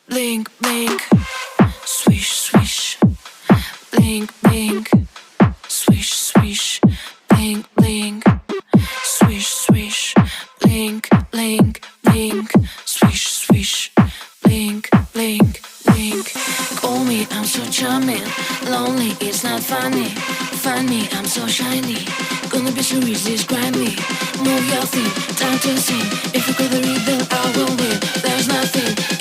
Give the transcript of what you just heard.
Blink, blink, swish, swish. Blink, blink, swish, swish. Blink, blink, swish, swish. Blink, blink, blink, swish, swish. Blink, blink, blink. Call me, I'm so charming. Lonely, it's not funny. Find me, I'm so shiny. Gonna be so easy, describe me. Move your feet, time to sing. If you could the rhythm, I will win. There's nothing